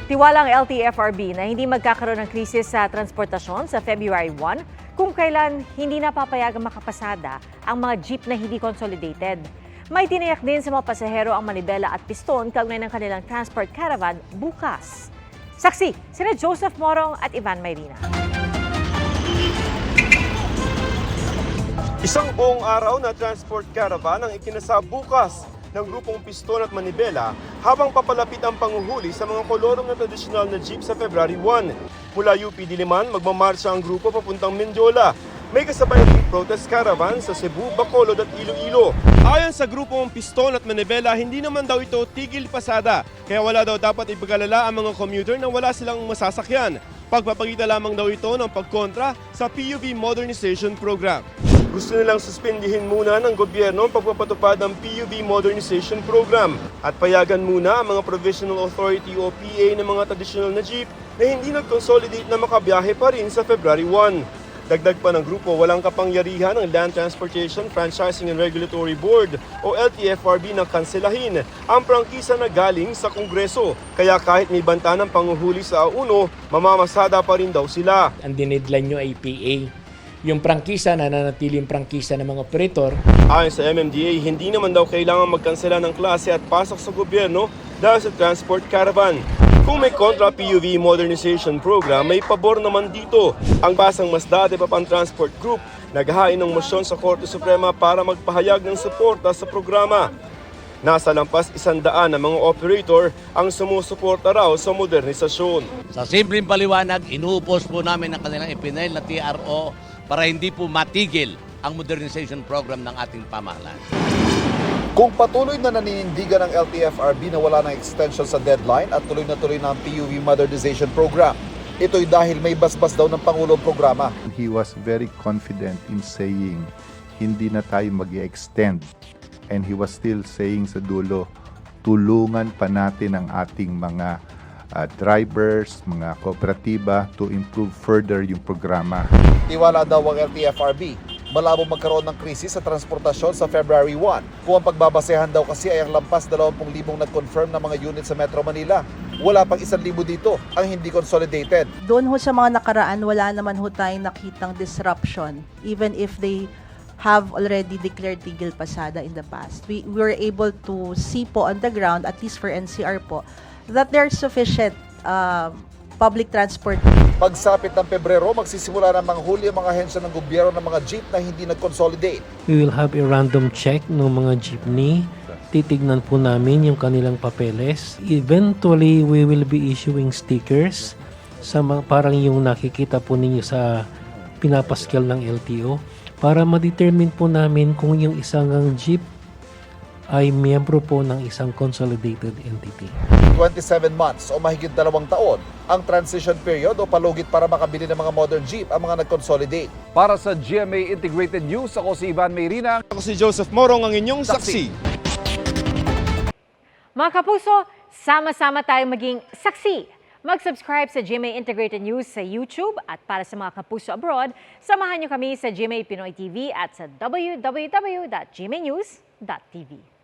Tiwala ang LTFRB na hindi magkakaroon ng krisis sa transportasyon sa February 1 kung kailan hindi napapayagang makapasada ang mga jeep na hindi consolidated. May tiniyak din sa mga pasahero ang manibela at piston kaugnay ng kanilang transport caravan bukas. Saksi, sina Joseph Morong at Ivan Mayrina. Isang buong araw na transport caravan ang ikinasa bukas ng grupong Piston at Manibela habang papalapit ang panguhuli sa mga kolorong na tradisyonal na jeep sa February 1. Mula UP Diliman, magmamarsya ang grupo papuntang Mendiola. May kasabay ring protest caravan sa Cebu, Bacolod at Iloilo. Ayon sa grupong Piston at Manibela, hindi naman daw ito tigil pasada. Kaya wala daw dapat ipag-alala ang mga commuter na wala silang masasakyan. Pagpapakita lamang daw ito ng pagkontra sa PUV Modernization Program. Gusto nilang suspindihin muna ng gobyerno ang pagpapatupad ng PUV Modernization Program at payagan muna ang mga Provisional Authority o PA ng mga traditional na jeep na hindi nag-consolidate na makabiyahe pa rin sa February 1. Dagdag pa ng grupo, walang kapangyarihan ng Land Transportation Franchising and Regulatory Board o LTFRB na kanselahin ang prangkisa na galing sa Kongreso. Kaya kahit may banta ng panguhuli sa A1, mamamasada pa rin daw sila. Ang dinidlan nyo ay PA. Yung prangkisa, nananatiling prangkisa ng mga operator. Ayon sa MMDA, hindi naman daw kailangan magkansela ng klase at pasok sa gobyerno dahil sa transport caravan. Kung may kontra PUV Modernization Program, may pabor naman dito. Ang Pasang Masdate Papan Transport Group naghahain ng mosyon sa Korte Suprema para magpahayag ng suporta sa programa. Nasa lampas 100 na mga operator ang sumusuporta raw sa modernisasyon. Sa simpleng paliwanag, inuupos po namin ang kanilang ipinail na TRO para hindi po matigil ang modernization program ng ating pamahalaan. Kung patuloy na naninindigan ng LTFRB na wala ng extension sa deadline at tuloy na tuloy na ang PUV Modernization Program, ito'y dahil may basbas daw ng Pangulong programa. He was very confident in saying hindi na tayo mag-extend, and he was still saying sa dulo, tulungan pa natin ang ating mga drivers, mga kooperatiba to improve further yung programa. Tiwala daw ang LTFRB, malabo magkaroon ng krisis sa transportasyon sa February 1. Kung ang pagbabasehan daw kasi ay ang lampas 20,000 nag-confirm na mga unit sa Metro Manila. Wala pang 1,000 dito ang hindi consolidated. Doon ho sa mga nakaraan, wala naman ho tayong nakitang disruption. Even if they have already declared tigil pasada in the past. We were able to see po on the ground, at least for NCR po, that there's sufficient public transport. Pagsapit ng Pebrero, magsisimula ng manghuli ang mga ahensya ng gobyerno ng mga jeep na hindi nag-consolidate. We will have a random check ng mga jeepney. Titignan po namin yung kanilang papeles. Eventually, we will be issuing stickers sa parang yung nakikita po ninyo sa pinapaskil ng LTO para ma-determine po namin kung yung isang jeep ay miyembro po ng isang consolidated entity. 27 months o mahigit 2 taon ang transition period o palugit para makabili ng mga modern jeep ang mga nag-consolidate. Para sa GMA Integrated News, ako si Ivan Mayrina. Ako si Joseph Morong, ang inyong saksi. Mga kapuso, sama-sama tayong maging saksi. Mag-subscribe sa GMA Integrated News sa YouTube at para sa mga kapuso abroad, samahan niyo kami sa GMA Pinoy TV at sa www.gmanews.tv.